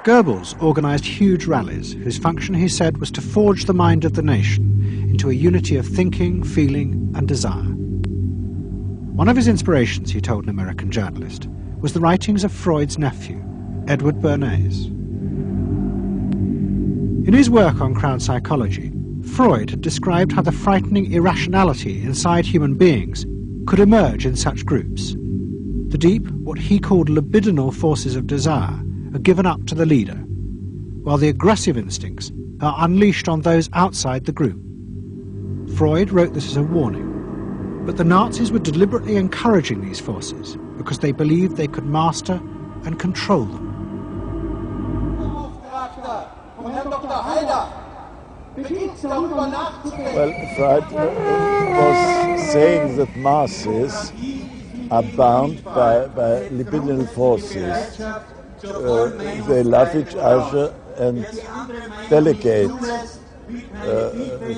Goebbels organised huge rallies whose function, he said, was to forge the mind of the nation into a unity of thinking, feeling and desire. One of his inspirations, he told an American journalist, was the writings of Freud's nephew, Edward Bernays. In his work on crowd psychology, Freud had described how the frightening irrationality inside human beings could emerge in such groups. The deep, what he called libidinal forces of desire, are given up to the leader, while the aggressive instincts are unleashed on those outside the group. Freud wrote this as a warning, but the Nazis were deliberately encouraging these forces because they believed they could master and control them. Well, Freud was saying that masses are bound by libidinal forces. They love each other and delegate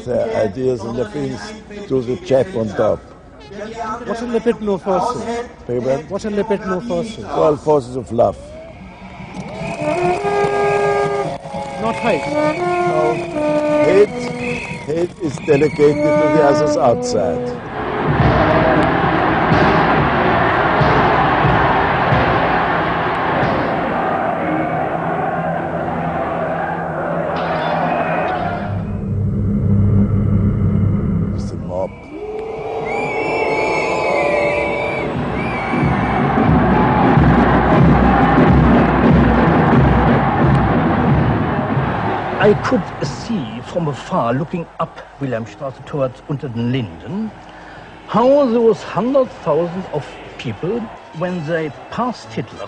their ideas and their feelings to the chap on top. What are libidinal forces? What are libidinal forces? Well, forces of love. Not hate? No. Hate is delegated to the others outside. I could see from afar, looking up Wilhelmstraße towards Unter den Linden, how those 100,000 of people, when they passed Hitler,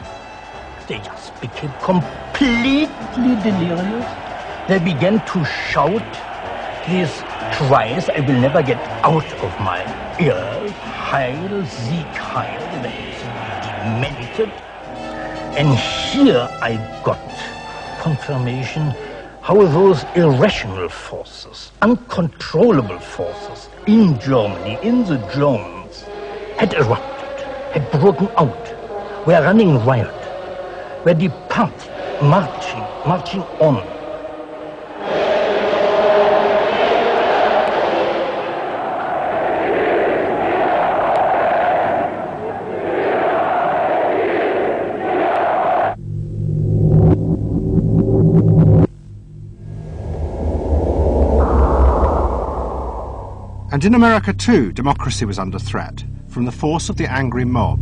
they just became completely delirious. They began to shout these cries I will never get out of my ears. Heil, Sieg, Heil, they demented. And here I got confirmation how those irrational forces, uncontrollable forces in Germany, in the Germans, had erupted, had broken out, were running riot, were departing, marching on. And in America too, democracy was under threat from the force of the angry mob.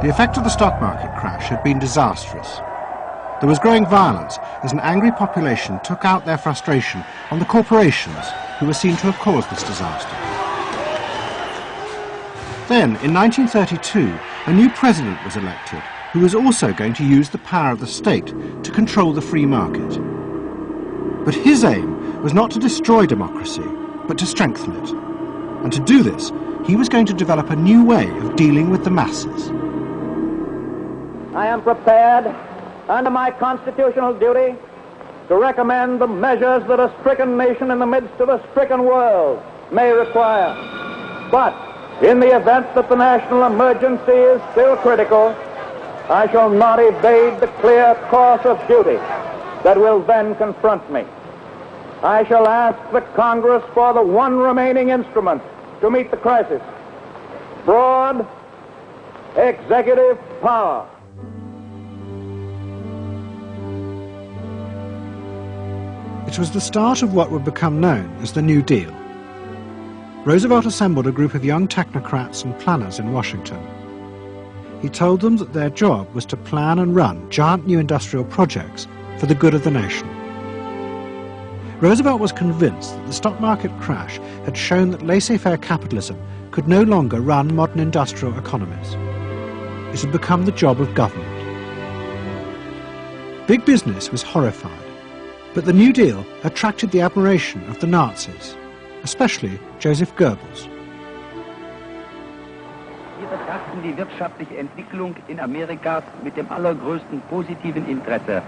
The effect of the stock market crash had been disastrous. There was growing violence as an angry population took out their frustration on the corporations who were seen to have caused this disaster. Then, in 1932, a new president was elected who was also going to use the power of the state to control the free market. But his aim was not to destroy democracy, but to strengthen it. And to do this, he was going to develop a new way of dealing with the masses. I am prepared, under my constitutional duty, to recommend the measures that a stricken nation in the midst of a stricken world may require. But in the event that the national emergency is still critical, I shall not evade the clear course of duty that will then confront me. I shall ask the Congress for the one remaining instrument to meet the crisis: broad executive power. It was the start of what would become known as the New Deal. Roosevelt assembled a group of young technocrats and planners in Washington. He told them that their job was to plan and run giant new industrial projects for the good of the nation. Roosevelt was convinced that the stock market crash had shown that laissez-faire capitalism could no longer run modern industrial economies. It had become the job of government. Big business was horrified, but the New Deal attracted the admiration of the Nazis, especially Joseph Goebbels. Wir betrachten die wirtschaftliche Entwicklung in Amerika mit dem allergrößten positiven Interesse.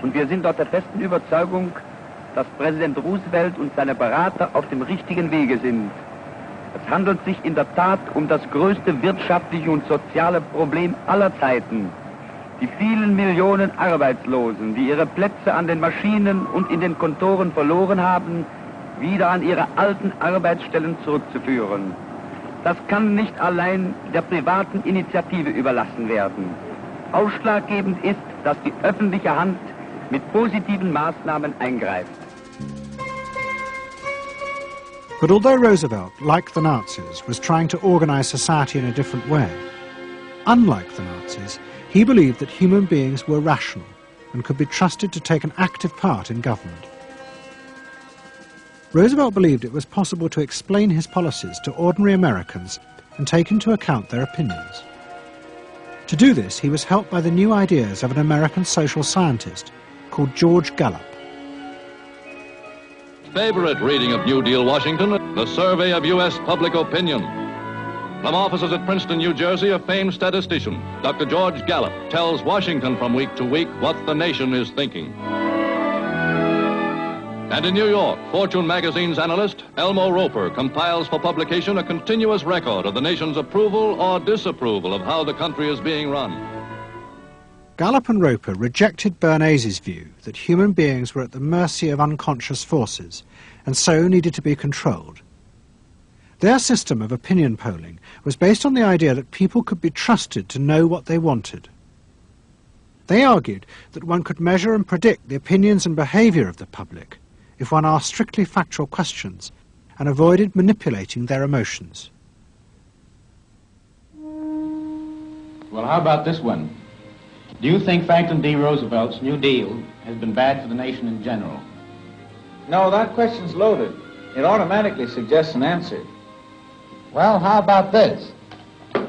Und wir sind dort der festen Überzeugung, dass Präsident Roosevelt und seine Berater auf dem richtigen Wege sind. Es handelt sich in der Tat um das größte wirtschaftliche und soziale Problem aller Zeiten. Die vielen Millionen Arbeitslosen, die ihre Plätze an den Maschinen und in den Kontoren verloren haben, wieder an ihre alten Arbeitsstellen zurückzuführen. Das kann nicht allein der privaten Initiative überlassen werden. Ausschlaggebend ist, dass die öffentliche Hand mit positiven Maßnahmen eingreift. But although Roosevelt, like the Nazis, was trying to organize society in a different way, unlike the Nazis, he believed that human beings were rational and could be trusted to take an active part in government. Roosevelt believed it was possible to explain his policies to ordinary Americans and take into account their opinions. To do this, he was helped by the new ideas of an American social scientist called George Gallup. Favorite reading of New Deal Washington, the survey of U.S. public opinion. From offices at Princeton, New Jersey, a famed statistician, Dr. George Gallup, tells Washington from week to week what the nation is thinking. And in New York, Fortune magazine's analyst, Elmo Roper, compiles for publication a continuous record of the nation's approval or disapproval of how the country is being run. Gallup and Roper rejected Bernays' view that human beings were at the mercy of unconscious forces and so needed to be controlled. Their system of opinion polling was based on the idea that people could be trusted to know what they wanted. They argued that one could measure and predict the opinions and behaviour of the public if one asked strictly factual questions and avoided manipulating their emotions. Well, how about this one? Do you think Franklin D. Roosevelt's New Deal has been bad for the nation in general? No, that question's loaded. It automatically suggests an answer. Well, how about this?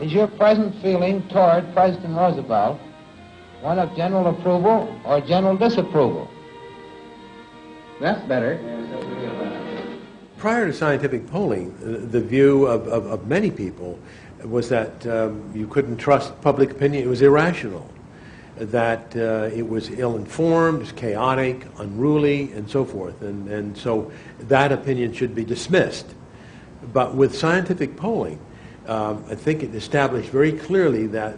Is your present feeling toward President Roosevelt one of general approval or general disapproval? That's better. Prior to scientific polling, the view of many people was that you couldn't trust public opinion. It was irrational, that it was ill-informed, it was chaotic, unruly, and so forth. And so that opinion should be dismissed. But with scientific polling, I think it established very clearly that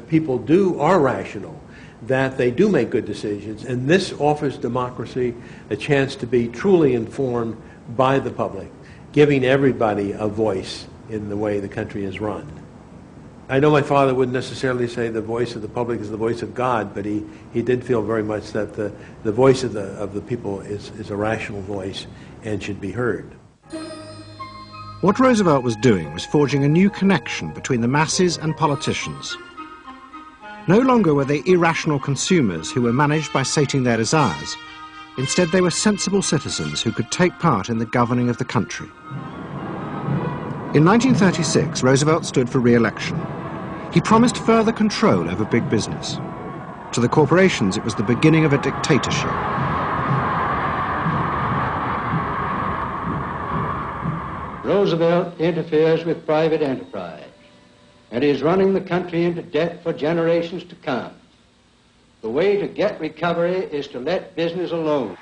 people are rational, that they do make good decisions, and this offers democracy a chance to be truly informed by the public, giving everybody a voice in the way the country is run. I know my father wouldn't necessarily say the voice of the public is the voice of God, but he did feel very much that the voice of the people is a rational voice and should be heard. What Roosevelt was doing was forging a new connection between the masses and politicians. No longer were they irrational consumers who were managed by sating their desires. Instead, they were sensible citizens who could take part in the governing of the country. In 1936, Roosevelt stood for re-election. He promised further control over big business. To the corporations, it was the beginning of a dictatorship. Roosevelt interferes with private enterprise and is running the country into debt for generations to come. The way to get recovery is to let business alone.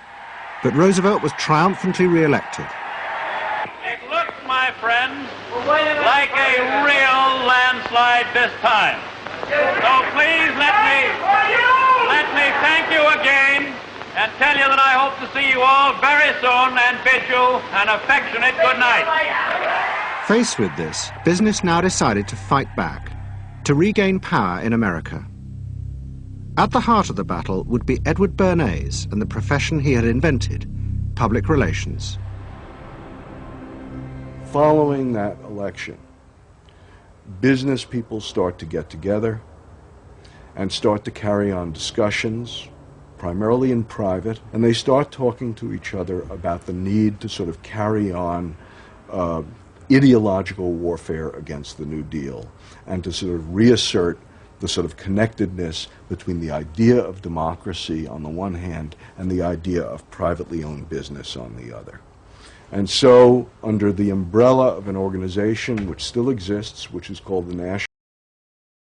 But Roosevelt was triumphantly re-elected. It looks, my friends, like a real landslide this time. So please let me thank you again and tell you that I hope to see you all very soon and bid you an affectionate good night. Faced with this, business now decided to fight back, to regain power in America. At the heart of the battle would be Edward Bernays and the profession he had invented, public relations. Following that election, business people start to get together and start to carry on discussions, primarily in private, and they start talking to each other about the need to sort of carry on ideological warfare against the New Deal and to sort of reassert the sort of connectedness between the idea of democracy on the one hand and the idea of privately owned business on the other. And so, under the umbrella of an organization which still exists, which is called the National